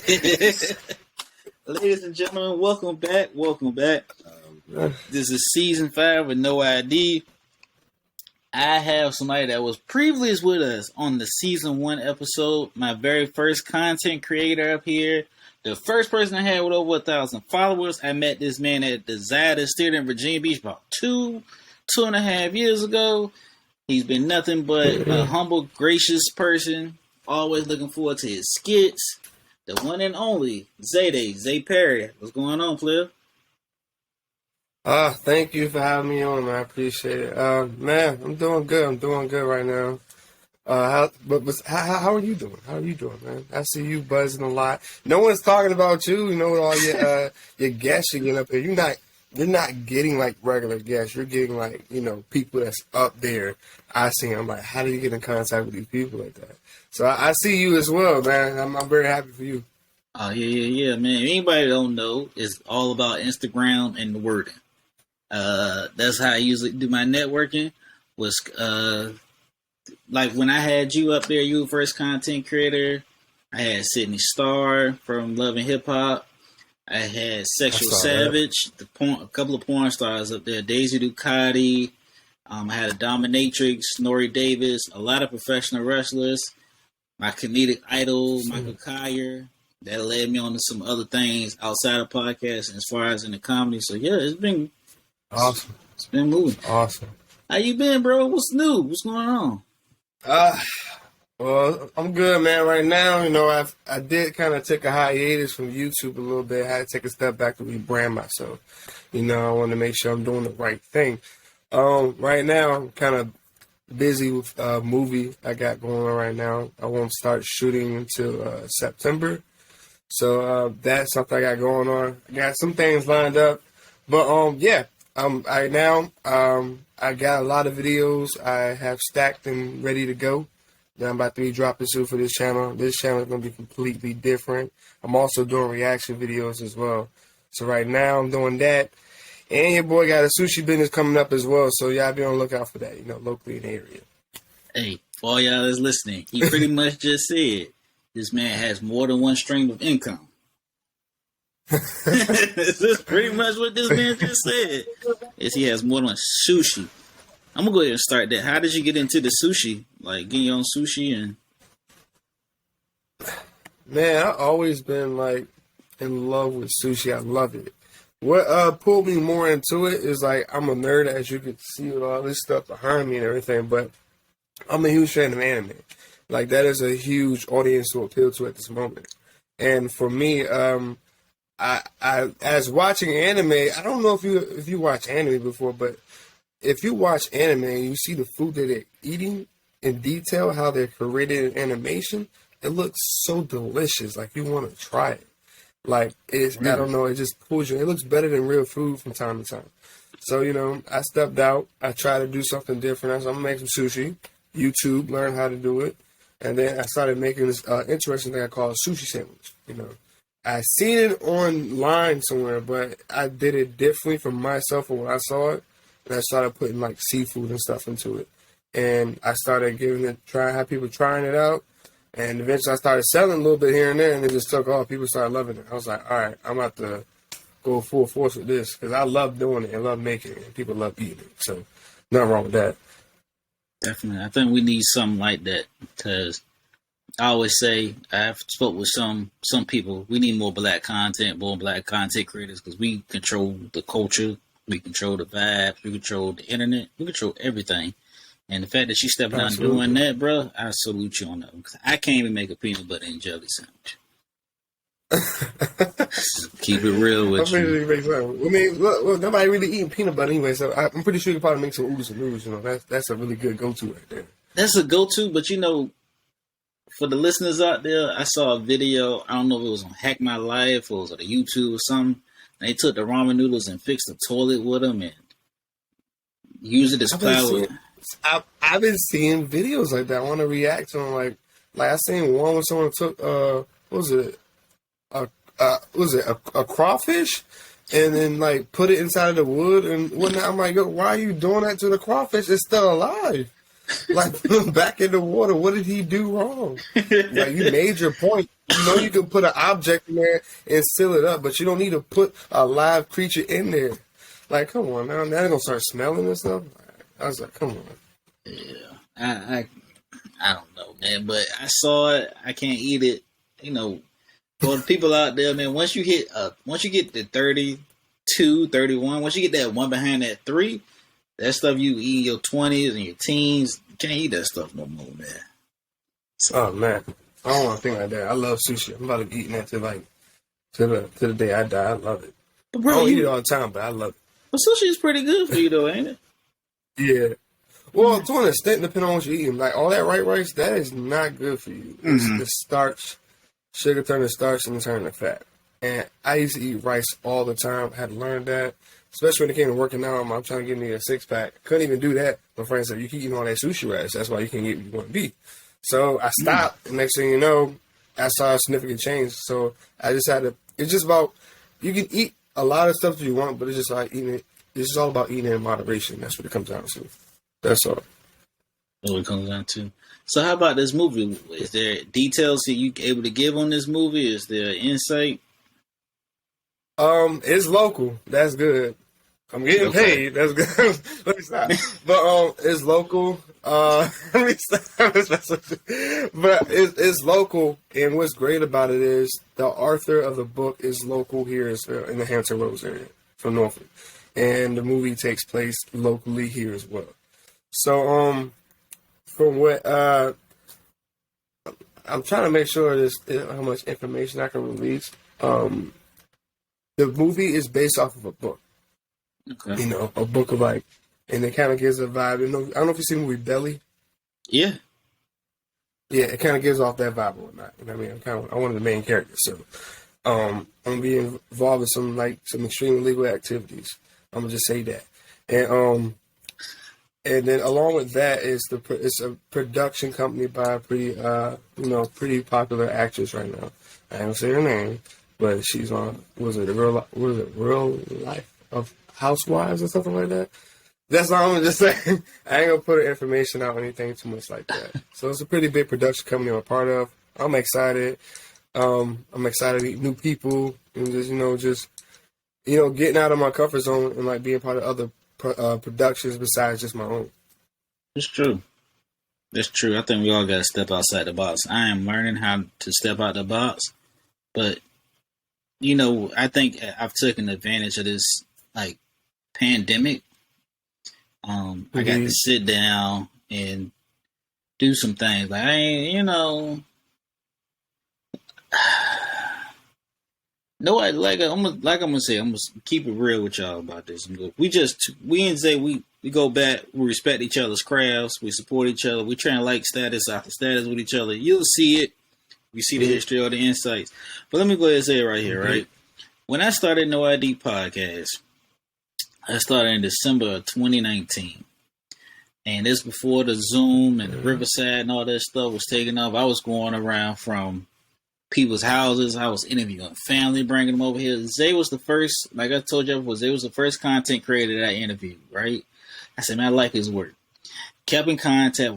Ladies and gentlemen, welcome back. This is season 5 with No I.D. I have somebody that was previous with us on the season 1 episode. My very first content creator up here. The first person I had with over 1,000 followers. I met this man at the Zydus Theater in Virginia Beach about 2.5 years ago. He's been nothing but a humble, gracious person. Always looking forward to his skits. The one and only Zay Perry. What's going on, player? Thank you for having me on, man. I appreciate it. Man, I'm doing good right now. How are you doing? How are you doing, man? I see you buzzing a lot. No one's talking about you. You know, with all your guests you get up here. You're not getting like regular guests. You're getting like, you know, people that's up there. I see. I'm like, how do you get in contact with these people like that? So I see you as well, man. I'm very happy for you. Oh yeah, man. Anybody that don't know, it's all about Instagram and the wording. That's how I usually do my networking. Was like when I had you up there, you were first content creator. I had Sydney Starr from Love and Hip Hop. I had Sexual Savage, a couple of porn stars up there. Daisy Ducati. I had a dominatrix, Nori Davis, a lot of professional wrestlers. My comedic idol, Michael Kyer. That led me on to some other things outside of podcasts as far as in the comedy. So yeah, it's been awesome. It's been moving. Awesome. How you been, bro? What's new? What's going on? Well, I'm good, man. Right now, you know, I did kind of take a hiatus from YouTube a little bit. I had to take a step back to rebrand myself. You know, I want to make sure I'm doing the right thing. Right now, I'm kind of busy with a movie I got going on right now. I won't start shooting until September. So that's something I got going on. I got some things lined up. But yeah, right now I got a lot of videos I have stacked and ready to go that I'm about to be dropping soon for this channel. This channel is going to be completely different. I'm also doing reaction videos as well. So right now I'm doing that. And your boy got a sushi business coming up as well, so y'all be on the lookout for that, you know, locally in the area. Hey, for all y'all that's listening, he pretty much just said this man has more than one stream of income. This is pretty much what this man just said. Is he has more than one sushi. I'm gonna go ahead and start that. How did you get into the sushi? Like getting your own sushi and Man, I've always been like in love with sushi. I love it. What pulled me more into it is like I'm a nerd, as you can see with all this stuff behind me and everything, but I'm a huge fan of anime. Like that is a huge audience to appeal to at this moment. And for me, I as watching anime, I don't know if you watch anime before, but if you watch anime and you see the food that they're eating in detail, how they're created in animation, it looks so delicious. Like you want to try it. Like, it's, I don't know, it just pulls you. It looks better than real food from time to time. So, you know, I stepped out. I tried to do something different. I said, I'm going to make some sushi. YouTube, learn how to do it. And then I started making this interesting thing I call a sushi sandwich. You know, I seen it online somewhere, but I did it differently from myself from when I saw it. And I started putting, like, seafood and stuff into it. And I started have people trying it out. And eventually I started selling a little bit here and there, and it just took off. People started loving it. I was like, all right, I'm about to go full force with this because I love doing it and love making it, and people love eating it. So nothing wrong with that. Definitely. I think we need something like that because I always say, I've spoke with some people, we need more black content creators because we control the culture, we control the vibes, we control the internet, we control everything. And the fact that you stepping out and doing that, bro, I salute you on that. Because I can't even make a peanut butter and jelly sandwich. Keep it real with you. I mean, look, nobody really eating peanut butter anyway, so I'm pretty sure you can probably make some oodles and noodles. You know, that's a really good go-to right there. That's a go-to, but you know, for the listeners out there, I saw a video. I don't know if it was on Hack My Life or it was on YouTube or something. They took the ramen noodles and fixed the toilet with them and used it as plywood. I've been seeing videos like that. I want to react to them. Like I seen one where someone took what was it a crawfish and then like put it inside of the wood and whatnot. I'm like, yo, why are you doing that to the crawfish? It's still alive. Like put him back in the water. What did he do wrong? Like you made your point. You know, you can put an object in there and seal it up, but you don't need to put a live creature in there. Like, come on now, they're gonna start smelling and stuff. I was like, come on. Yeah, I don't know, man, but I saw it. I can't eat it. You know, for the people out there, man, once you get the 32, 31, once you get that one behind that 3, that stuff you eat in your 20s and your teens, you can't eat that stuff no more, man. So, oh man, I don't want to think like that. I love sushi. I'm about to be eating that to the day I die. I love it. But bro, I don't eat it all the time, but I love it. But sushi is pretty good for you though, ain't it? Yeah. Well, to an extent, depending on what you're eating. Like, all that white rice, that is not good for you. It's starch, sugar turn to starch, and turn to fat. And I used to eat rice all the time. I had to learn that. Especially when it came to working out, I'm trying to get me a 6-pack. Couldn't even do that. My friend said, you keep eating all that sushi rice. That's why you can't get what you want to be. So I stopped. And next thing you know, I saw a significant change. So I just had to, it's just about, you can eat a lot of stuff that you want, but it's just like eating it. It's just all about eating in moderation. That's what it comes down to. That's all. That's what it comes down to. So how about this movie? Is there details that you able to give on this movie? Is there insight? It's local. That's good. I'm getting paid. That's good. Let me stop. But it's local. Let me stop. But it's local, and what's great about it is the author of the book is local here in the Hampton Roads area from Norfolk, and the movie takes place locally here as well. So from what I'm trying to make sure this how much information I can release. The movie is based off of a book. Okay. You know, a book of like, and it kind of gives a vibe. You know, I don't know if you've seen the movie Belly. Yeah. Yeah, it kind of gives off that vibe or whatnot. You know what I mean? I'm one of the main characters, so I'm gonna be involved in some extreme illegal activities. I'm gonna just say that, and then along with that is it's a production company by a pretty popular actress right now. I don't say her name, but she's on Real Life of Housewives or something like that. That's all I'm gonna just say. I ain't gonna put her information out or anything too much like that. So it's a pretty big production company I'm a part of. I'm excited. I'm excited to meet new people and just getting out of my comfort zone and like being part of other productions besides just my own. It's true. That's true. I think we all gotta step outside the box. I am learning how to step out the box, but I think I've taken advantage of this like pandemic. I got to sit down and do some things. Like I'm gonna say, I'm gonna keep it real with y'all about this. We didn't say we go back. We respect each other's crafts. We support each other. We try and like status after status with each other. You'll see it. You see the history or the insights. But let me go ahead and say it right here, right? When I started No I.D podcast, I started in December of 2019. And this before the Zoom and the Riverside and all that stuff was taking off. I was going around from people's houses. I was interviewing family, bringing them over here. Zay was the first, like I told you before, Zay was the first content creator that I interviewed, right? I said, man, I like his work. Kept in contact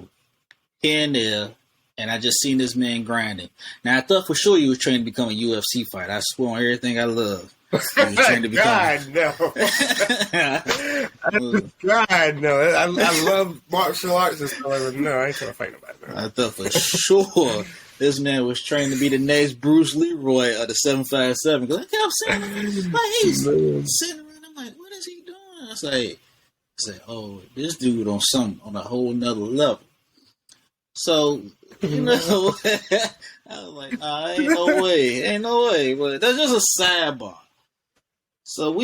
here and there. And I just seen this man grinding. Now, I thought for sure you was trained to become a UFC fighter. I swear on everything I love. You was trained to become God, no. God, no. I love martial arts and stuff. No, I ain't trying to fight nobody. No. I thought for sure this man was trained to be the next Bruce Leroy of the 757. Because I kept saying, like, he's sitting around. I'm like, what is he doing? I say, oh, this dude on a whole nother level. So, I was like, ain't no way. But that's just a sidebar. So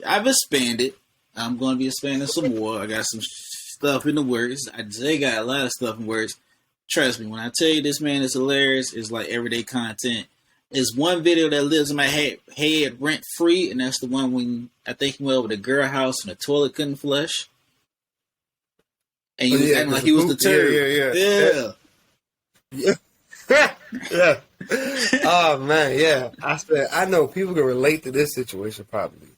I've expanded. I'm going to be expanding some more. I got some stuff in the works. Jay got a lot of stuff in the works. Trust me, when I tell you this man is hilarious, it's like everyday content. There's one video that lives in my head rent free, and that's the one when I think he went over to the girl house and the toilet couldn't flush. And he was acting like he was the turd. Yeah. Oh man, yeah. I know people can relate to this situation probably.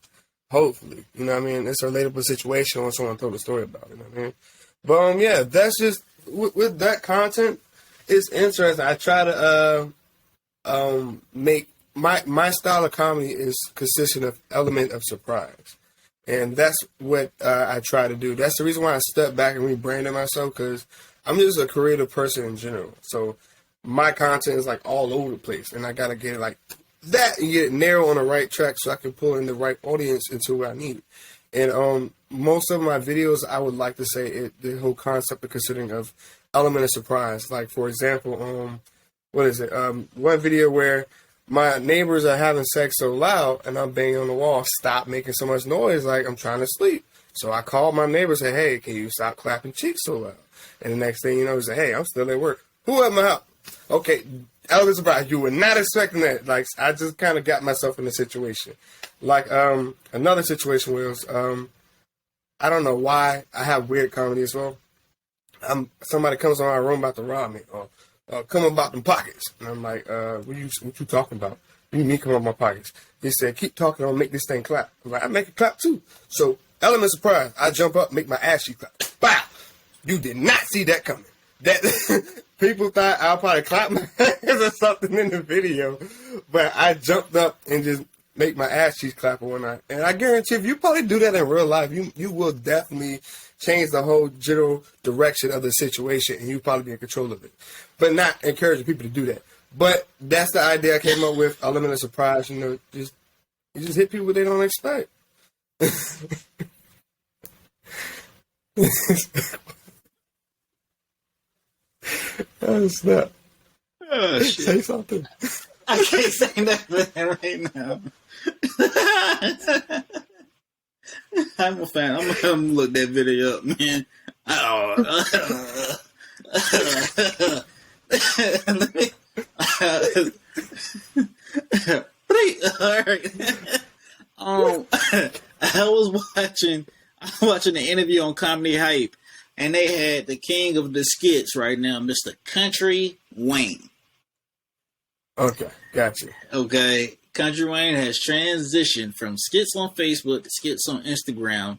Hopefully. You know what I mean? It's a relatable situation when someone told a story about it, you know what I mean? But yeah, that's just with that content, it's interesting. I try to make my style of comedy is consistent of element of surprise. And that's what I try to do. That's the reason why I stepped back and rebranded myself, because I'm just a creative person in general. So my content is like all over the place, and I got to get it like that and get it narrow on the right track so I can pull in the right audience into what I need. And most of my videos, I would like to say the whole concept of considering of element of surprise. Like, for example, what is it? One video where my neighbors are having sex so loud and I'm banging on the wall, stop making so much noise, like I'm trying to sleep. So I called my neighbor and said, hey, can you stop clapping cheeks so loud? And the next thing you know, he said, hey, I'm still at work. Who at my house? Okay, element of surprise. You were not expecting that. Like, I just kind of got myself in a situation. Like, another situation was, I don't know why I have weird comedy as well. Somebody comes in my room about to rob me, or come about them pockets. And I'm like, what you talking about? You mean come on my pockets? He said, keep talking, I'll make this thing clap. I'm like, I make it clap too. So, element of surprise, I jump up, make my ass cheek clap. Bow! You did not see that coming. That people thought I'll probably clap my hands or something in the video, but I jumped up and just make my ass cheeks clap or whatnot. And I guarantee if you probably do that in real life, you will definitely change the whole general direction of the situation, and you probably be in control of it. But not encouraging people to do that. But that's the idea I came up with. Element of surprise, you just hit people they don't expect. Oh, snap. Oh, shit. Say something. I can't say nothing right now. I'm a fan. I'm gonna look that video up, man. I was watching the interview on Comedy Hype, and they had the king of the skits right now, Mr. Country Wayne. Okay, gotcha. Okay, Country Wayne has transitioned from skits on Facebook to skits on Instagram.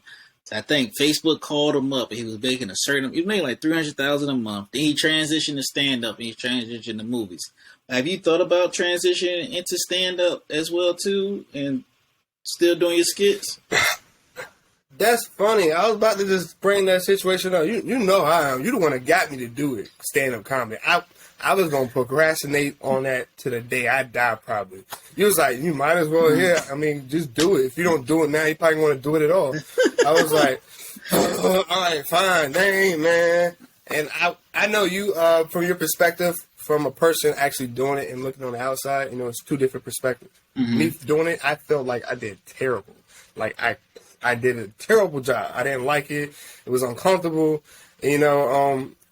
I think Facebook called him up, and he was making he made like $300,000 a month. Then he transitioned to stand up, and he transitioned to movies. Have you thought about transitioning into stand up as well too, and still doing your skits? That's funny. I was about to just bring that situation up. You know how I am. You the one that got me to do it, stand up comedy. I was gonna procrastinate on that to the day I die, probably. You was like, you might as well, yeah. I mean, just do it. If you don't do it now, you probably want to do it at all. I was like, all right, fine, dang, man. And I know you, from your perspective, from a person actually doing it and looking on the outside, it's two different perspectives. Mm-hmm. Me doing it, I felt like I did terrible. Like I did a terrible job. I didn't like it. It was uncomfortable,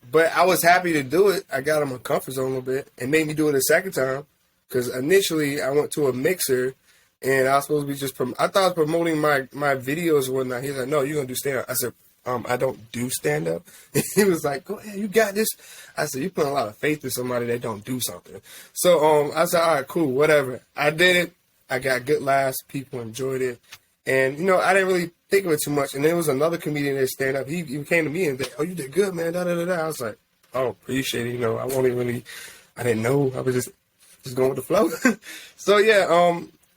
but I was happy to do it. I got in my comfort zone a little bit. It made me do it a second time, because initially I went to a mixer, and I was supposed to be I thought I was promoting my videos and whatnot. He's like, no, you're going to do stand-up. I said, I don't do stand-up. He was like, go ahead, you got this. I said, you put a lot of faith in somebody that don't do something. So I said, all right, cool, whatever. I did it. I got good laughs. People enjoyed it. And, I didn't really think of it too much. And there was another comedian that stand up. He came to me and said, oh, you did good, man, da-da-da-da. I was like, oh, appreciate it. I didn't know. I was just going with the flow. So, yeah,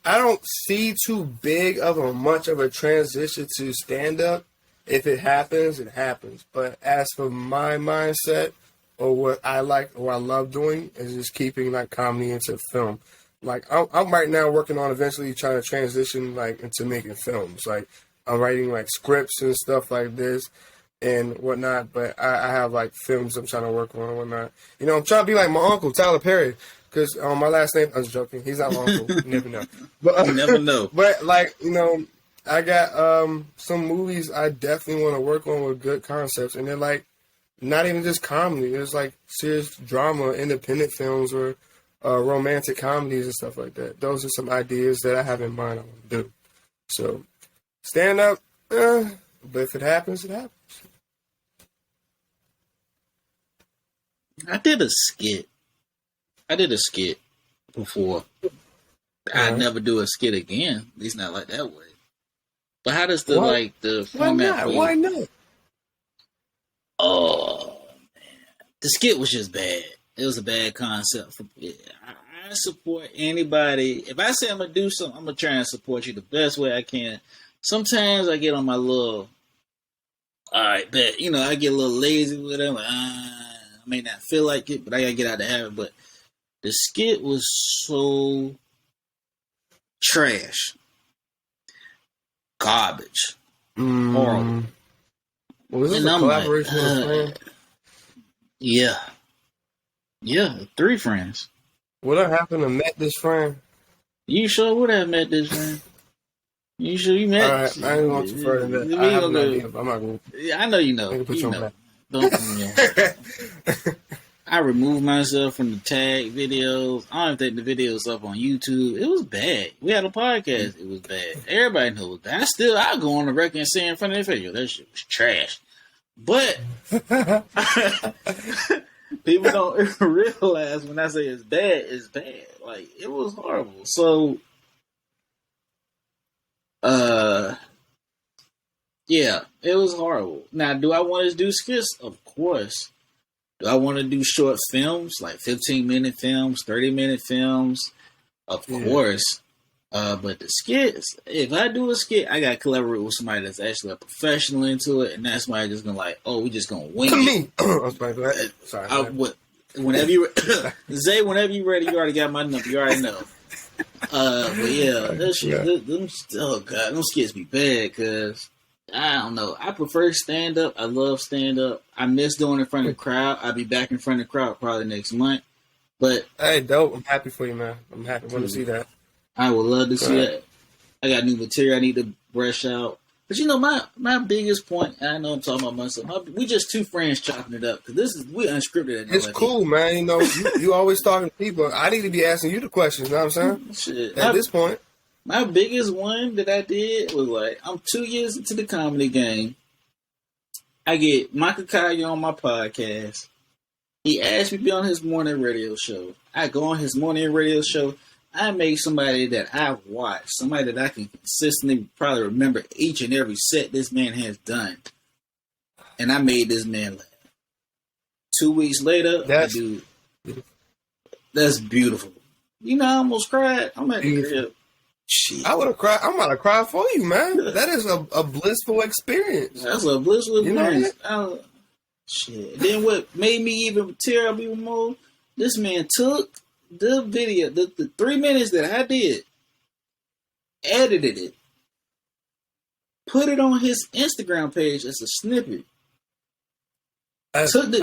I don't see too big of much of a transition to stand up. If it happens, it happens. But as for my mindset, or what I like or I love doing, is just keeping like comedy into film. Like, I'm right now working on eventually trying to transition, like, into making films. Like, I'm writing, like, scripts and stuff like this and whatnot. But I have, like, films I'm trying to work on and whatnot. I'm trying to be like my uncle, Tyler Perry. Because my last name, I was joking. He's not my uncle. You never know. But, you never know. But, like, I got some movies I definitely want to work on with good concepts. And they're, like, not even just comedy. It's, like, serious drama, independent films, or romantic comedies and stuff like that. Those are some ideas that I have in mind I want to do. So, stand up, but if it happens, it happens. I did a skit before. I'd never do a skit again. At least not like that way. But how does the format? Why not? Oh man, the skit was just bad. It was a bad concept. support anybody. If I say I'm gonna do something, I'm gonna try and support you the best way I can. Sometimes I get on my little, all right, bet I get a little lazy with it. Like, I may not feel like it, but I gotta get out of the habit. But the skit was so trash, garbage, horrible. Was this a collaboration with a friend? Yeah, 3 friends. Would I happen to met this friend? You sure would have met this friend. You sure you met? All right, I ain't going to further that. I have an idea, but I'm not going to. Yeah, I know you know. You know. Don't put me on. I removed myself from the tag videos. I don't think the video's up on YouTube. It was bad. We had a podcast. It was bad. Everybody knows that. I go on the record and say in front of the video, that shit was trash. But people don't realize when I say it's bad, it's bad. Like, it was horrible. So, yeah, it was horrible. Now, do I want to do skits? Of course. Do I want to do short films, like 15-minute films, 30-minute films? Of course. But the skits, if I do a skit, I got to collaborate with somebody that's actually a professional into it, and that's somebody just going to like, we just going to wing it. Sorry. Whenever you Zay, whenever you ready, you already got my number. You already know. But yeah, that shit, them skits be bad, because I don't know. I prefer stand-up. I love stand-up. I miss doing it in front of the crowd. I'll be back in front of the crowd probably next month. But hey, dope. I'm happy for you, man. I'm happy to see that. I would love to see that. I got new material I need to brush out. But my biggest point, and I know I'm talking about myself, we just 2 friends chopping it up. Because we unscripted. It's cool, man. You always talking to people. I need to be asking you the questions, you know what I'm saying? Shit. At this point. My biggest one that I did was like, I'm 2 years into the comedy game. I get Michael Kaya on my podcast. He asked me to be on his morning radio show. I go on his morning radio show. I make somebody that I watch, somebody that I can consistently probably remember each and every set this man has done. And I made this man laugh. 2 weeks later, that's beautiful. I almost cried. I'm at the crib. Shit. I would have cried. I'm about to cry for you, man. That is a blissful experience. That's a blissful experience. Shit. Then what made me even tear up even more, this man took the video, the 3 minutes that I did, edited it, put it on his Instagram page as a snippet. Took the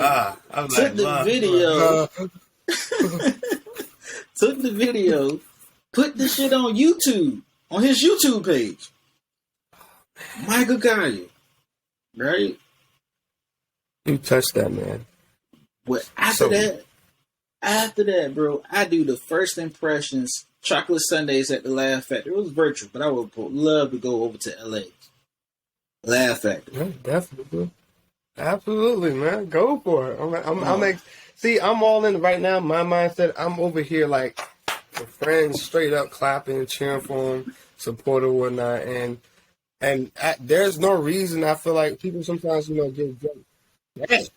video, put the shit on YouTube, on his YouTube page. Michael Kaya, right? You touched that, man. But after that, bro, I do the first impressions, chocolate sundaes at the Laugh Factory. It was virtual, but I would love to go over to LA. Laugh Factory. Yeah, definitely. Absolutely, man. Go for it. I'm all in right now. My mindset, I'm over here like with friends straight up clapping and cheering for him, supporting and whatnot. And there's no reason I feel like people sometimes, get drunk. Hey.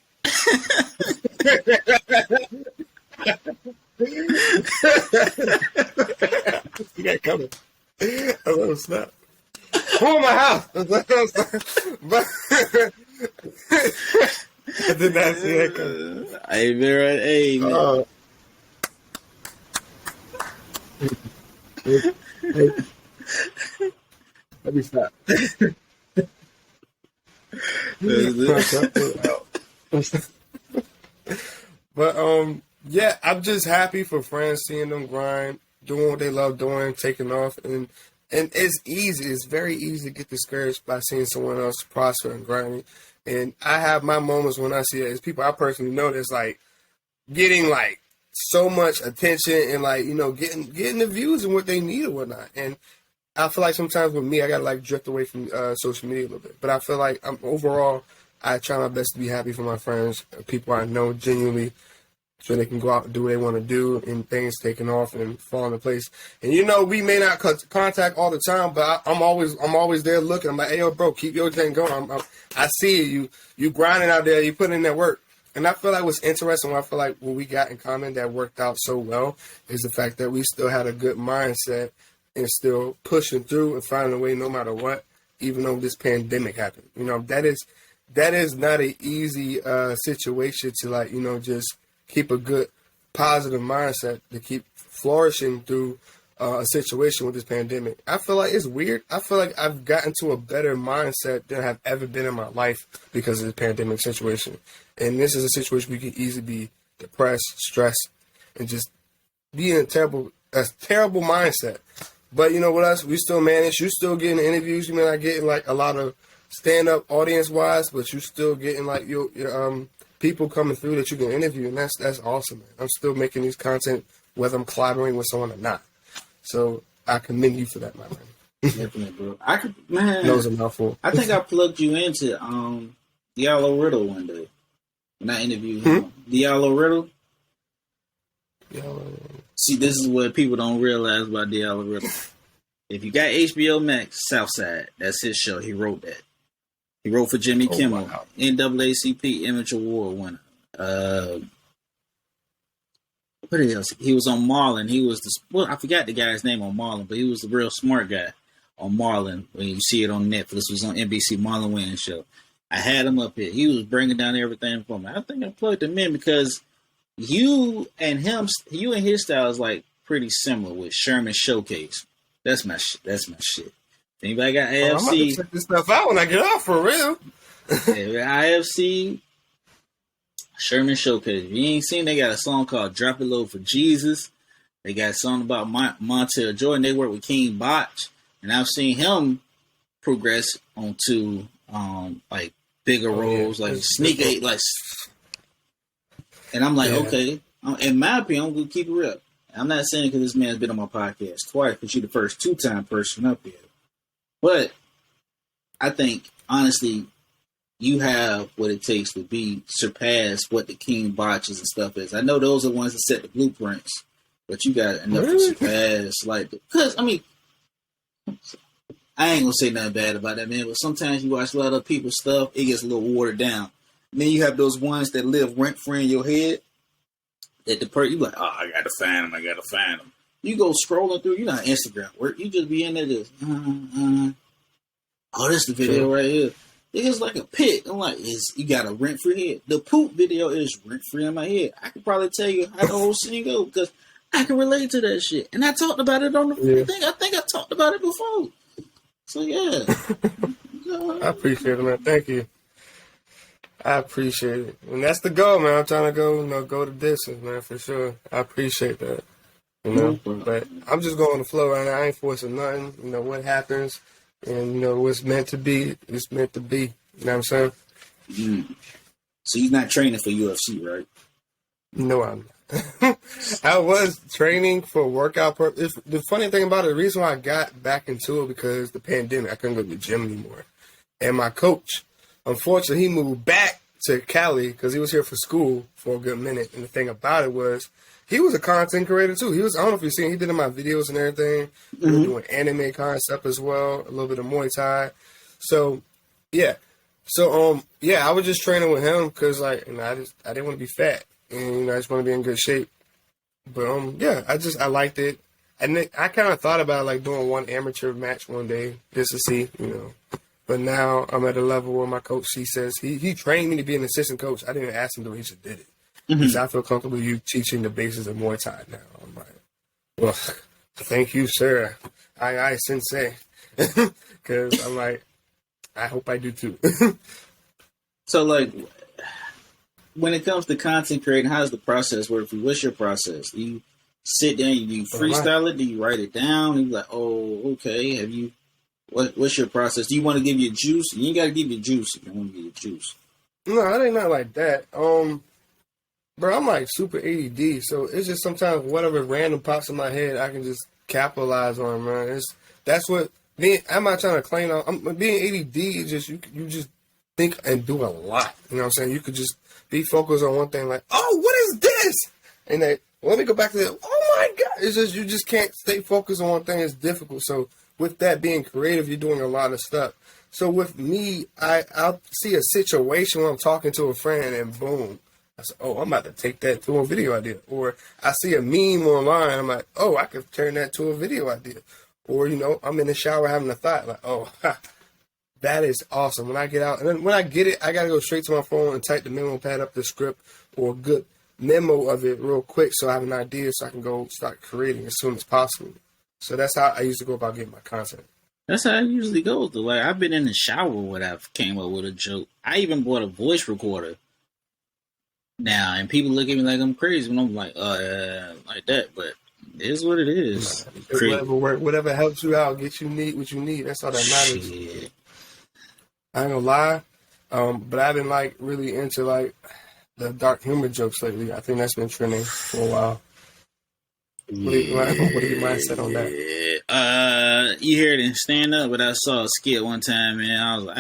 See that coming. I love snap. Who in my house? But I did not see that coming. Hey, man. Hey, man. Let me stop. But yeah, I'm just happy for friends seeing them grind, doing what they love doing, taking off, and it's easy. It's very easy to get discouraged by seeing someone else prosper and grinding. And I have my moments when I see it. It's people I personally know that's like getting like so much attention and like getting the views and what they need or whatnot. And I feel like sometimes with me, I gotta like drift away from social media a little bit. But I feel like overall, I try my best to be happy for my friends, people I know genuinely, so they can go out and do what they want to do and things taking off and fall into place. And we may not contact all the time, but I'm always there looking. I'm like, hey, yo, bro, keep your thing going. I see you grinding out there. You putting in that work. And I feel like what's interesting, I feel like what we got in common that worked out so well is the fact that we still had a good mindset and still pushing through and finding a way no matter what, even though this pandemic happened. You know, that is not an easy situation to, like, you know, just keep a good positive mindset to keep flourishing through a situation with this pandemic. I feel like it's weird. I feel like I've gotten to a better mindset than I've ever been in my life because of the pandemic situation. And this is a situation where you can easily be depressed, stressed, and just be in a terrible mindset. But you know what else? We still manage. You still getting interviews. You may not getting like a lot of stand-up audience-wise, but you still getting like your people coming through that you can interview, and that's awesome, man. I'm still making these content whether I'm collaborating with someone or not. So I commend you for that, my man. Definitely, bro. Man. That was a mouthful. I think I plugged you into Diallo Riddle one day when I interviewed him. Diallo Riddle. See, this is what people don't realize about Diallo Riddle. If you got HBO Max, Southside, that's his show. He wrote that. He wrote for Jimmy Kimmel, wow. NAACP Image Award winner. What else? He was on Marlon. He was I forgot the guy's name on Marlon, but he was the real smart guy on Marlon. When you see it on Netflix, it was on NBC Marlon Wayans show. I had him up here. He was bringing down everything for me. I think I plugged him in because you and his style is like pretty similar with Sherman Showcase. That's my shit. If anybody got AFC? I'm gonna check this stuff out when I get off, for real. IFC. Sherman Showcase. If you ain't seen, they got a song called Drop It Low for Jesus. They got a song about Montel Jordan. They work with King Botch. And I've seen him progress onto like bigger roles, like Sneak Eight, like. And I'm like, okay. In my opinion, I'm gonna keep it real. I'm not saying because this man's been on my podcast twice, because you're the first 2-time person up here. But I think, honestly, you have what it takes to surpass what the King Botches and stuff is. I know those are the ones that set the blueprints, but you got enough to surpass. Because, I mean, I ain't going to say nothing bad about that, man, but sometimes you watch a lot of people's stuff, it gets a little watered down. And then you have those ones that live rent-free in your head, that you like, oh, I got to find them. You go scrolling through, you're not Instagram work, you just be in there just, oh, this is the video right here. It's like a pit. I'm like, you got a rent-free head. The poop video is rent-free in my head. I can probably tell you how the whole scene goes because I can relate to that shit. And I talked about it on the thing. I think I talked about it before. So, yeah. I appreciate it, man. Thank you. I appreciate it. And that's the goal, man. I'm trying to go the distance, man, for sure. I appreciate that. You know, but I'm just going with the flow right now. I ain't forcing nothing. You know, what happens. And, you know, what's meant to be, it's meant to be. You know what I'm saying? Mm. So you're not training for UFC, right? No, I'm not. I was training for workout purpose. The funny thing about it, the reason why I got back into it because the pandemic, I couldn't go to the gym anymore. And my coach, unfortunately, he moved back to Cali because he was here for school for a good minute. And the thing about it was, he was a content creator too. I don't know if you've seen, he did in my videos and everything. We were doing anime concept as well, a little bit of Muay Thai. So, yeah. So, I was just training with him because, like, I didn't want to be fat. And, I just want to be in good shape. But, I liked it. And then I kind of thought about, like, doing one amateur match one day just to see, you know. But now I'm at a level where my coach, he says, he trained me to be an assistant coach. I didn't ask him to, he just did it. Because I feel comfortable you teaching the basis of Muay Thai now. I'm like, well, thank you, sir. I sensei. Because I'm like, I hope I do too. So, like, when it comes to content creating, how does the process work for you? What's your process? Do you sit down, do you freestyle it? Do you write it down? And you're like, oh, okay. What's your process? Do you want to give your juice? You ain't got to give your juice if you want to give your juice. No, it ain't not like that. Bro, I'm like super ADD, so it's just sometimes whatever random pops in my head, I can just capitalize on, man. That's what I'm not trying to claim. Being ADD is just you just think and do a lot. You know what I'm saying? You could just be focused on one thing, like, oh, what is this? And then let me go back to that. Oh my God! It's just you just can't stay focused on one thing. It's difficult. So with that being creative, you're doing a lot of stuff. So with me, I'll see a situation where I'm talking to a friend, and boom. I said, oh, I'm about to take that to a video idea. Or I see a meme online, I'm like, oh, I could turn that to a video idea. Or, you know, I'm in the shower having a thought, like, oh, that is awesome. When I get out, and then when I get it, I got to go straight to my phone and type the memo pad up the script or a good memo of it real quick so I have an idea so I can go start creating as soon as possible. So that's how I used to go about getting my content. That's how it usually goes. Though. Like I've been in the shower when I've came up with a joke. I even bought a voice recorder now, and people look at me like I'm crazy when I'm like, like that. But it is what it is. Whatever helps you out, get you need what you need. That's all that matters. Shit. I ain't gonna lie, but I've been like really into like the dark humor jokes lately. I think that's been trending for a while. What are your mindset on that? You hear it in stand up, but I saw a skit one time, and I was like,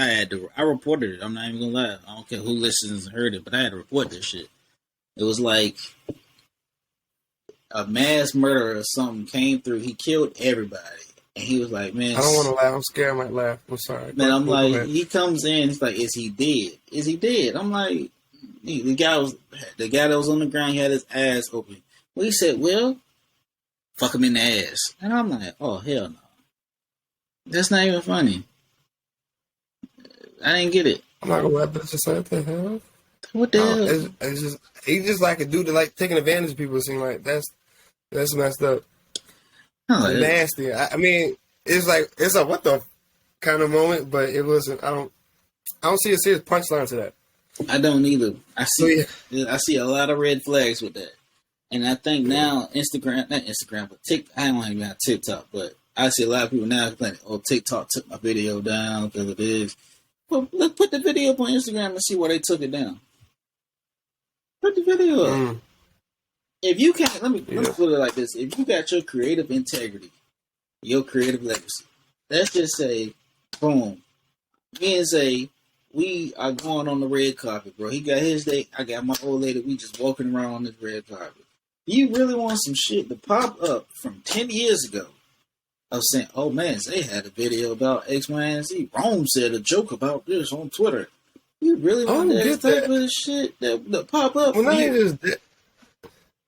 I reported it. I'm not even gonna lie. I don't care who listens and heard it, but I had to report this shit. It was like a mass murderer or something came through. He killed everybody. And he was like, man. I don't want to laugh. I'm scared I might laugh. I'm sorry. Man, I'm like, he comes in. He's like, is he dead? Is he dead? I'm like, the guy that was on the ground. He had his ass open. Well, he said, well, fuck him in the ass. And I'm like, oh, hell no. That's not even funny. I didn't get it. I'm not going to laugh, but it's just like, what the hell? What the hell? It's just, he's just like a dude that like taking advantage of people. It seems like that's messed up. Oh, nasty. I mean, it's a what the kind of moment, but it wasn't. I don't see a serious punchline to that. I don't either. I see a lot of red flags with that, and I think now not Instagram, but TikTok. I don't even have TikTok, but I see a lot of people now complaining, "Oh, TikTok took my video down because of this." Well, let's put the video up on Instagram and see why they took it down. Put the video up. If you can't, let me put it like this: if you got your creative integrity, your creative legacy, let's just say, boom, me and Zay, we are going on the red carpet, bro. He got his date, I got my old lady. We just walking around on this red carpet. You really want some shit to pop up from 10 years ago of saying, "Oh man, Zay had a video about X, Y, and Z. Rome said a joke about this on Twitter." You really want that type of shit that pop up? Well, not just that.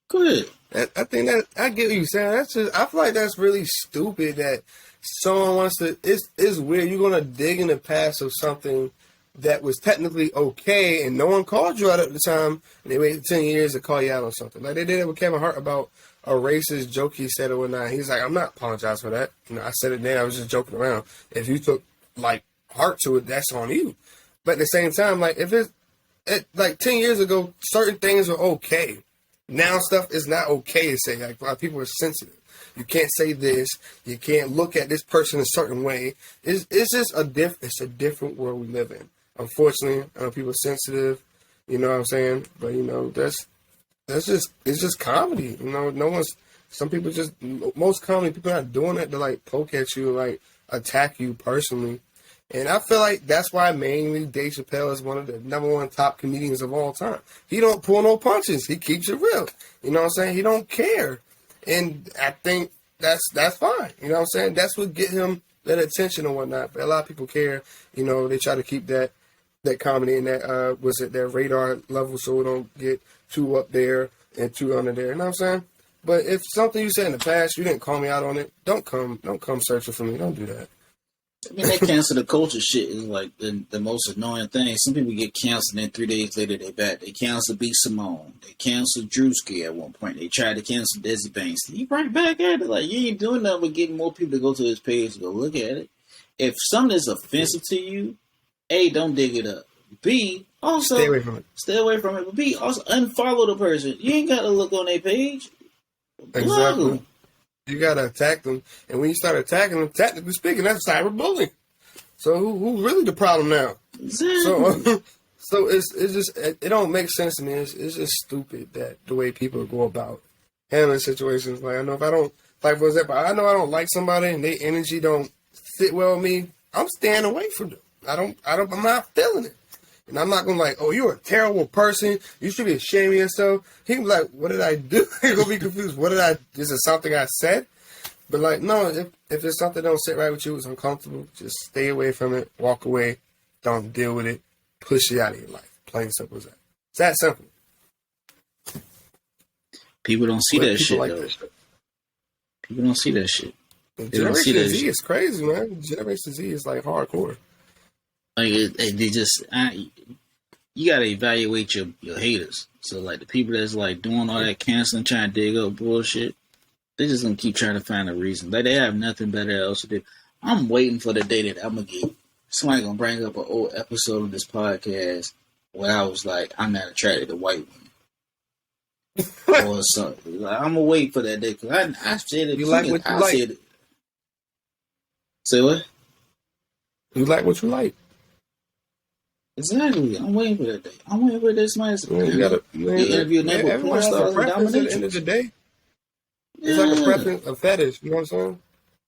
Good. I think that I get what you're saying. That's just, I feel like that's really stupid that someone wants to. It's weird. You're gonna dig in the past of something that was technically okay, and no one called you out at the time, and they waited 10 years to call you out on something. Like they did it with Kevin Hart about a racist joke he said or whatnot. He's like, I'm not apologizing for that. You know, I said it then. I was just joking around. If you took like heart to it, that's on you. But at the same time, like if like 10 years ago, certain things were okay. Now stuff is not okay to say. Like a lot of people are sensitive. You can't say this. You can't look at this person a certain way. It's just it's a different world we live in. Unfortunately, I know people are sensitive. You know what I'm saying? But you know it's just comedy. You know, some people just most comedy people are not doing it to like poke at you, like attack you personally. And I feel like that's why mainly Dave Chappelle is one of the #1 top comedians of all time. He don't pull no punches. He keeps it real. You know what I'm saying? He don't care. And I think that's fine. You know what I'm saying? That's what get him that attention and whatnot. But a lot of people care. You know, they try to keep that comedy in that, their radar level so it don't get too up there and too under there. You know what I'm saying? But if something you said in the past, you didn't call me out on it, don't come searching for me. Don't do that. I mean, that cancel the culture shit is like the most annoying thing. Some people get canceled, and then 3 days later they back. They canceled B. Simone. They canceled Drewski at one point. They tried to cancel Desi Banks. He right back at it. Like, you ain't doing nothing but getting more people to go to his page to go look at it. If something is offensive to you, A, don't dig it up. B, also stay away from it. Stay away from it. But B, also unfollow the person. You ain't got to look on their page. Exactly. You gotta attack them, and when you start attacking them, technically speaking, that's cyberbullying. So who's really the problem now? Exactly. So it's just it don't make sense to me. It's just stupid that the way people go about handling situations. Like I know if I don't like, for example, I know I don't like somebody and their energy don't sit well with me, I'm staying away from them. I'm not feeling it. And I'm not going to like, oh, you're a terrible person. You should be ashamed of yourself. He can be like, what did I do? He's going to be confused. This is something I said? But like, no, if there's something that don't sit right with you, it's uncomfortable, just stay away from it, walk away, don't deal with it, push it out of your life. Plain simple as that. It's that simple. People don't see But that people shit, like though. that shit. People don't see that shit. They don't see Generation that Z shit. is crazy, man. Generation Z is like hardcore. Like, they just... you gotta evaluate your haters. So, like, the people that's, like, doing all that canceling, trying to dig up bullshit, they just gonna keep trying to find a reason. Like, they have nothing better else to do. I'm waiting for the day that I'm gonna get somebody gonna bring up an old episode of this podcast where I was like, I'm not attracted to white women. Or something. Like, I'm gonna wait for that day, because I said it. You like what you I like. said it. Say what? You like what you like. Exactly. I'm waiting for that day. I'm waiting for this man. You interview a neighbor Everyone porn has a stars and preference at the end of dominatrix. the day. It's Yeah. like a preference, a fetish. You know what I'm saying?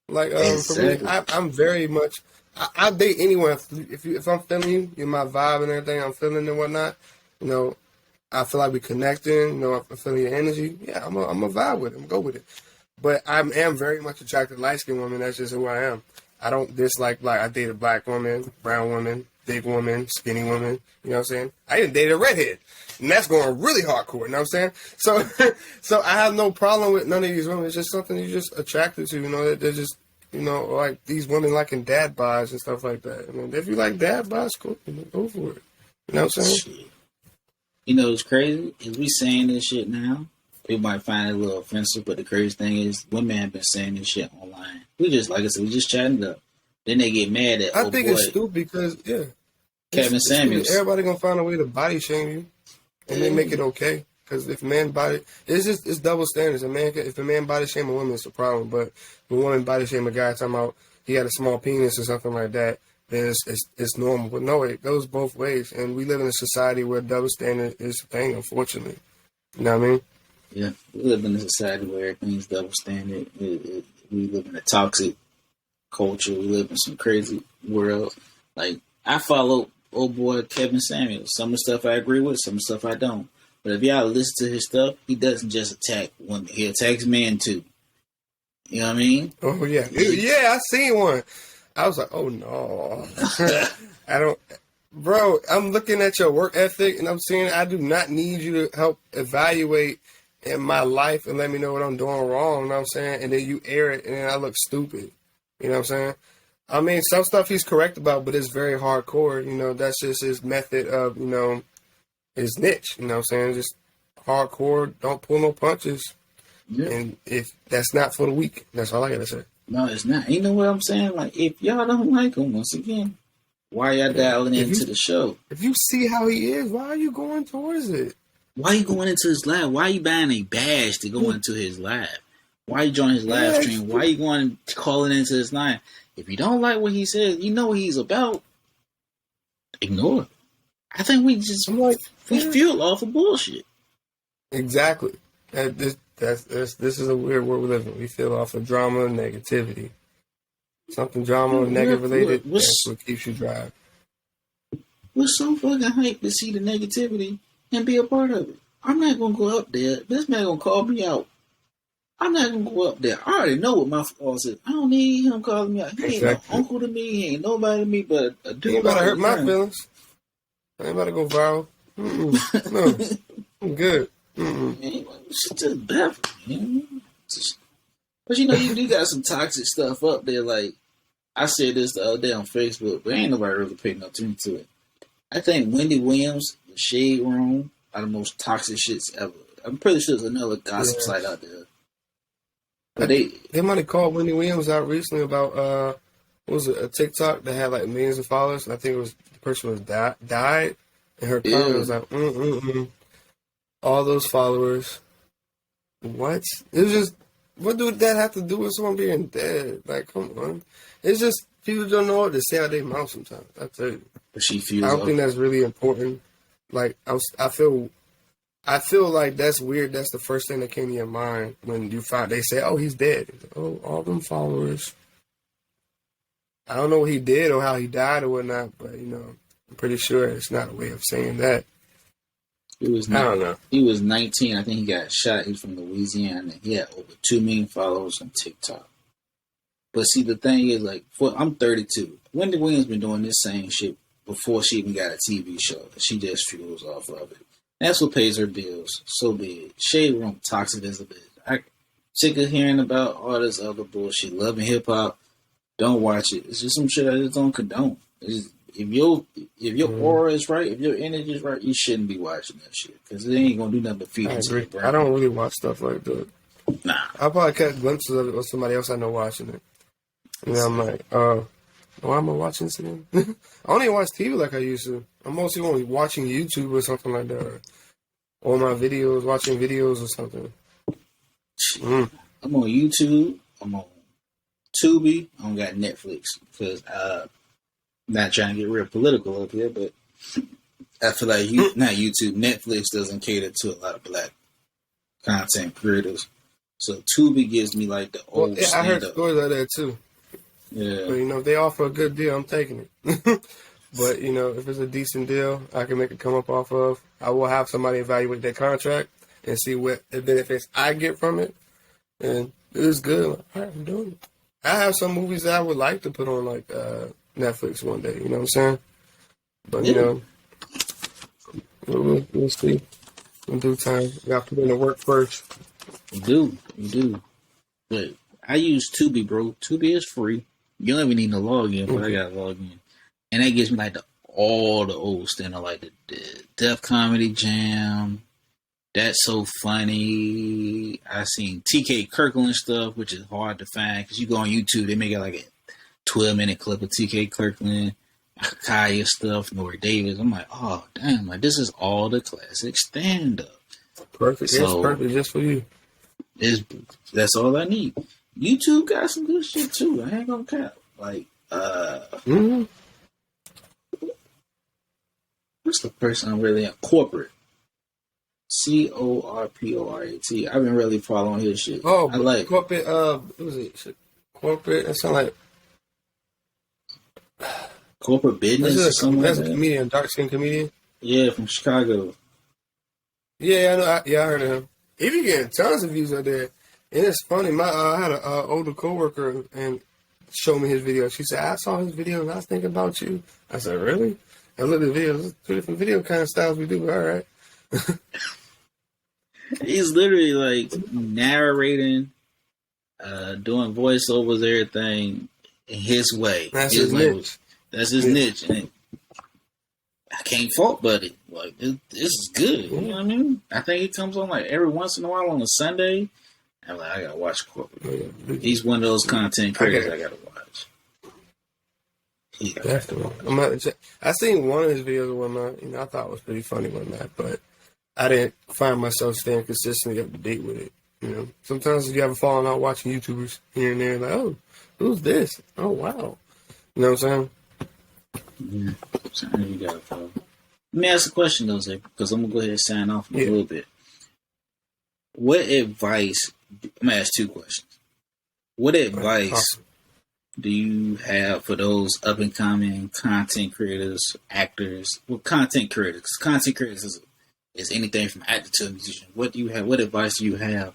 Like Exactly. for me, I'm very much. I'll date anyone if I'm feeling you, you're my vibe and everything. I'm feeling and whatnot. You know, I feel like we connecting. You know, I'm feeling your energy. Yeah, I'm a vibe with it. I'm go with it. But I am very much attracted to light skinned women. That's just who I am. I don't dislike like I date a black woman, brown woman, big woman, skinny woman. You know what I'm saying? I even dated a redhead, and that's going really hardcore. You know what I'm saying? So, so I have no problem with none of these women. It's just something you're just attracted to. You know, they're just like these women liking dad bods and stuff like that. I mean, if you like dad bods, cool, go for it. You know what I'm saying? Shit. You know what's crazy? Is we saying this shit now? People might find it a little offensive, but the crazy thing is, women have been saying this shit online. We just, like I said, we just chatting it up. Then they get mad at, I think it's stupid because Kevin Samuels. Everybody gonna find a way to body shame you, and they make it okay. Because if a man body, it's double standards. If a man body shame a woman, it's a problem. But if a woman body shame a guy talking about he had a small penis or something like that, then it's normal. But no, it goes both ways, and we live in a society where double standard is a thing. Unfortunately, you know what I mean? Yeah, we live in a society where everything's double standard. We live in a toxic culture. We live in some crazy world. Like, I follow old boy Kevin Samuels. Some of the stuff I agree with, some of the stuff I don't. But if y'all listen to his stuff, he doesn't just attack women. He attacks men too. You know what I mean? Oh yeah, I seen one. I was like, oh no, I don't. Bro, I'm looking at your work ethic, and I'm saying I do not need you to help evaluate in my life and let me know what I'm doing wrong. You know what I'm saying? And then you air it, and then I look stupid. You know what I'm saying? I mean, some stuff he's correct about, but it's very hardcore. You know, that's just his method of, his niche. You know what I'm saying? Just hardcore, don't pull no punches. Yeah. And if that's not for the weak, that's all I gotta say. No, it's not. You know what I'm saying? Like, if y'all don't like him, once again, why y'all dialing into the show? If you see how he is, why are you going towards it? Why you going into his live? Why you buying a badge to go into his live? Why you joining his live stream? Why you going calling into his live? If you don't like what he says, you know what he's about. Ignore it. I think we just we fuel off of bullshit. Exactly. This is a weird world we live in. We feel off of drama and negativity. Something drama or negative related, that's what keeps you driving. We're so fucking hyped to see the negativity and be a part of it. I'm not gonna go up there. This man gonna call me out. I'm not gonna go up there. I already know what my flaws is. I don't need him calling me out. He ain't no uncle to me. He ain't nobody to me but a dude. He ain't about to hurt my feelings. I ain't about to go viral. No, I'm good. It's just baffling, man. But you got some toxic stuff up there. Like, I said this the other day on Facebook, but ain't nobody really paying no attention to it. I think Wendy Williams, the Shade Room, are the most toxic shits ever. I'm pretty sure there's another gossip site out there. But they might have called Wendy Williams out recently about what was it, a TikTok that had like millions of followers. I think it was the person was died, and her comment was like, all those followers. What? It was just, what do that have to do with someone being dead? Like, come on. It's just people don't know what to say out their mouth sometimes. That's it. But she feels. I don't think that's really important. Like, I feel like that's weird. That's the first thing that came to your mind when they say, "Oh, he's dead." Oh, all them followers. I don't know what he did or how he died or whatnot, but I'm pretty sure it's not a way of saying that. I don't know. He was 19. I think he got shot. He's from Louisiana. He had over 2 million followers on TikTok. But see, the thing is, like, I'm 32. Wendy Williams been doing this same shit before she even got a TV show. She just fuels off of it. That's what pays her bills. So be it. Shade Room, toxic as a bitch. I sick of hearing about all this other bullshit. Loving hip hop, don't watch it. It's just some shit I just don't condone. If your aura is right, if your energy is right, you shouldn't be watching that shit because it ain't gonna do nothing but feed I into agree. your brain. I don't really watch stuff like that. Nah. I probably catch glimpses of it with somebody else I know watching it. And then I'm like, why am I watching this again? I don't even watch TV like I used to. I'm mostly only watching YouTube or something like that. Or my videos, watching videos or something. I'm on YouTube. I'm on Tubi. I don't got Netflix because not trying to get real political up here, but I feel like not YouTube. Netflix doesn't cater to a lot of black content creators. So Tubi gives me like the old I heard stand-up. stories like that too. Yeah. But, if they offer a good deal, I'm taking it. But, if it's a decent deal I can make it come up off of, I will have somebody evaluate their contract and see what the benefits I get from it. And it is good. All right, I'm doing it. I have some movies that I would like to put on, like, Netflix one day. You know what I'm saying? But, we'll see. In due time. You got to put in the work first. You do. But I use Tubi, bro. Tubi is free. You don't even need to log in, but I got to log in. And that gives me like all the old standard, like the Def Comedy Jam. That's so funny. I seen TK Kirkland stuff, which is hard to find because you go on YouTube, they make it like a 12-minute clip of TK Kirkland, Kaya stuff, Nori Davis. I'm like, oh damn, like this is all the classic stand up. Perfect. So, it's perfect just for you. That's all I need. YouTube got some good shit too. I ain't gonna cap. Like, what's the person I'm really on? Corporate. CORPORAT. I've been really following his shit. Oh, I like corporate. What was it? Corporate. That sound like corporate business. That's a comedian, dark skinned comedian. Yeah, from Chicago. Yeah, I know. I heard of him. He be getting tons of views out there, and it's funny. I had an older coworker and showed me his video. She said, "I saw his video and I was thinking about you." I said, "Really?" I looked at the videos. Two different video kind of styles we do. All right. He's literally like narrating, doing voiceovers, everything in his way. That's his niche. That's his niche. And I can't fault buddy. Like this is good. You know what I mean? I think he comes on like every once in a while on a Sunday. I'm like, I gotta watch corporate. He's one of those content creators I gotta watch. Definitely. I seen one of his videos or whatnot. I thought it was pretty funny one night, but I didn't find myself staying consistently up to date with it. Sometimes you have a falling out watching YouTubers here and there, like, oh, who's this? Oh, wow. You know what I'm saying? Yeah. So you got to follow. Let me ask a question, though, Zay, because I'm going to go ahead and sign off in a little bit. What advice, I'm going to ask two questions. What advice do you have for those up-and-coming content creators, actors, content creators? Content creators is anything from actor to a musician. What do you have? What advice do you have?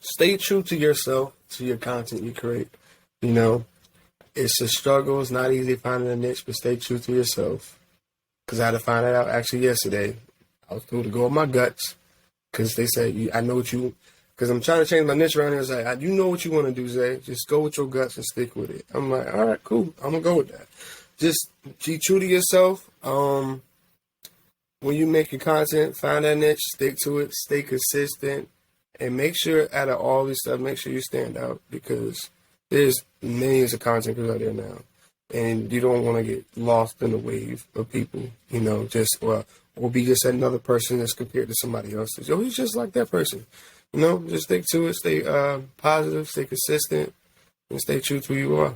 Stay true to yourself, to your content you create. It's a struggle. It's not easy finding a niche, but stay true to yourself. Because I had to find that out actually yesterday. I was told to go with my guts because they said, I know what you... Because I'm trying to change my niche around here. It's like, you know what you want to do, Zay. Just go with your guts and stick with it. I'm like, all right, cool. I'm going to go with that. Just be true to yourself. When you make your content, find that niche, stick to it, stay consistent, and make sure out of all this stuff, make sure you stand out because there's millions of content creators out there now. And you don't want to get lost in the wave of people, or be just another person that's compared to somebody else's. He's just like that person. Just stick to it, stay positive, stay consistent, and stay true to who you are.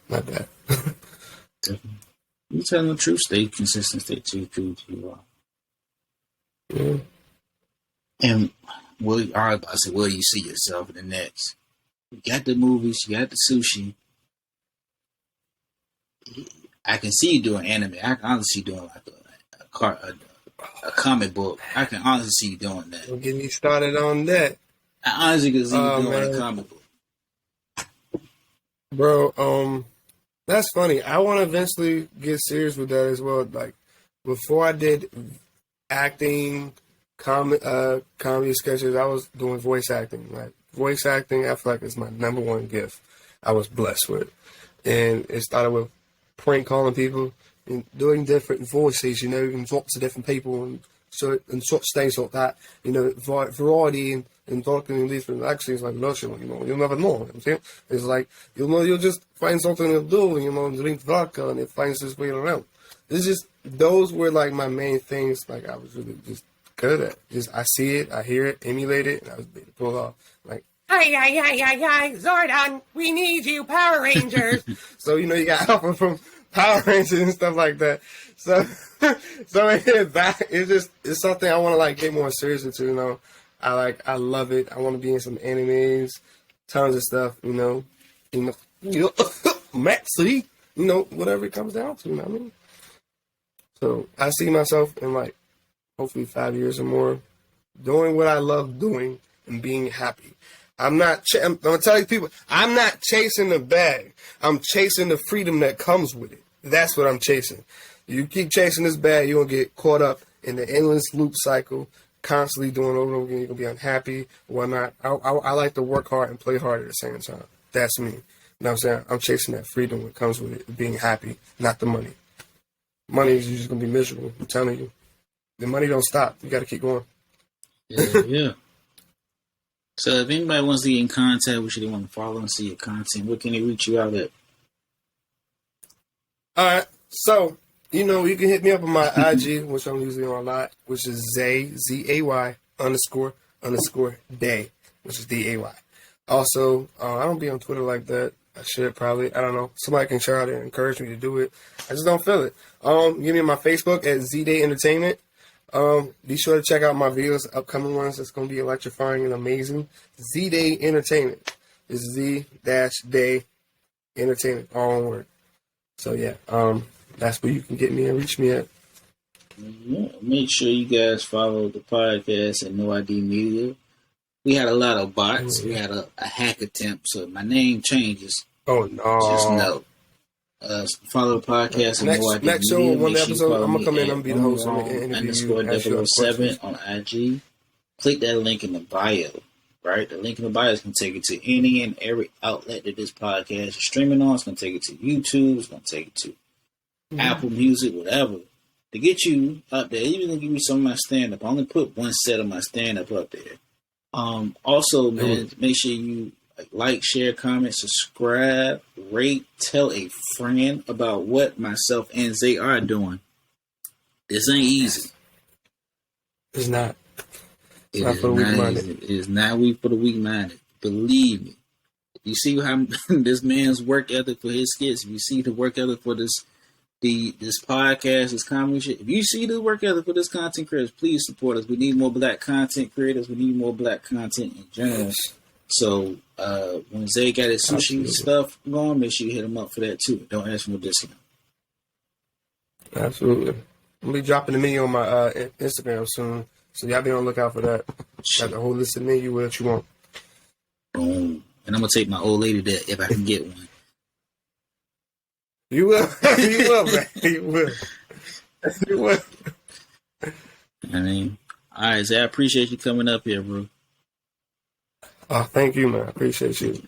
Not that. Definitely. You telling the truth, stay consistent, stay true to who you are. Yeah. And where you see yourself in the next? You got the movies, you got the sushi. I can see you doing anime. I can honestly see you doing like a comic book. I can honestly see you doing that. Don't get me started on that. I honestly can see you doing a comic book. Bro, That's funny. I want to eventually get serious with that as well. Like before I did acting, comedy sketches, I was doing voice acting. Like voice acting, I feel like is my number one gift. I was blessed with, and it started with prank calling people and doing different voices. You know, and talk to different people and such things like that. You know, variety and talking in different accents like Russian. You know, you'll never know. You know what I'm saying? It's like you'll just find something to do. You know, and drink vodka, and it finds its way around. It's just those were like my main things. Like I was really just good at. Just I see it, I hear it, emulate it, and I was able to pull off. Like, hi, Zordon, we need you, Power Rangers. So you know you got help from Power Rangers and stuff like that. So it's something I want to like get more serious into. You know, I love it. I want to be in some animes, tons of stuff. You know, Maxi. You know, whatever it comes down to. You know what I mean? So I see myself in like hopefully 5 years or more doing what I love doing and being happy. I'm gonna tell you people, I'm not chasing the bag. I'm chasing the freedom that comes with it. That's what I'm chasing. You keep chasing this bag, you're gonna get caught up in the endless loop cycle, constantly doing over and over again. You're gonna be unhappy, whatnot. I like to work hard and play hard at the same time. That's me. You know what I'm saying? I'm chasing that freedom that comes with it, being happy, not the money. Money is just gonna be miserable. I'm telling you. The money don't stop. You gotta keep going. Yeah. So if anybody wants to get in contact with you, they want to follow and see your content, where can they reach you out at? All right. So, you know, you can hit me up on my IG, which I'm usually on a lot, which is ZAY __ day, which is DAY. Also, I don't be on Twitter like that. I should probably. I don't know. Somebody can try to encourage me to do it. I just don't feel it. Give me my Facebook at ZDay Entertainment. Be sure to check out my videos, upcoming ones. It's going to be electrifying and amazing. ZDay Entertainment. It's Z-Day Entertainment, all one word. So yeah, that's where you can get me and reach me at. Yeah, make sure you guys follow the podcast at No I.D Media. We had a lot of bots. We had a hack attempt, so my name changes. Oh no! Just know. Follow the podcast and No I.D next Media. show, one episode, I'm gonna come in. I'm gonna be the host on the interview. _007 on IG. Click that link in the bio. Right, the link in the bio is gonna take you to any and every outlet that this podcast is streaming on. It's gonna take you to YouTube. It's gonna take you to Apple Music, whatever, to get you up there. Even gonna give you some of my stand up. I only put one set of my stand up there. Also, man, make sure you like, share, comment, subscribe, rate, tell a friend about what myself and Zay are doing. This ain't easy. It's not. It is not weak for the weak-minded. Believe me. If you see how this man's work ethic for his skits, if you see the work ethic for this podcast, this comedy shit, if you see the work ethic for this content creators, please support us. We need more black content creators. We need more black content in general. So when Zay got his sushi stuff going, make sure you hit him up for that too. Don't ask for a discount. Absolutely. I'm gonna be dropping the menu on my Instagram soon. So y'all be on the lookout for that. Got the whole list of menu, what you want. Boom. And I'm gonna take my old lady there if I can get one. You will. You will, man. You will. You will. I mean, all right, Zay, I appreciate you coming up here, bro. Oh, thank you, man. I appreciate you.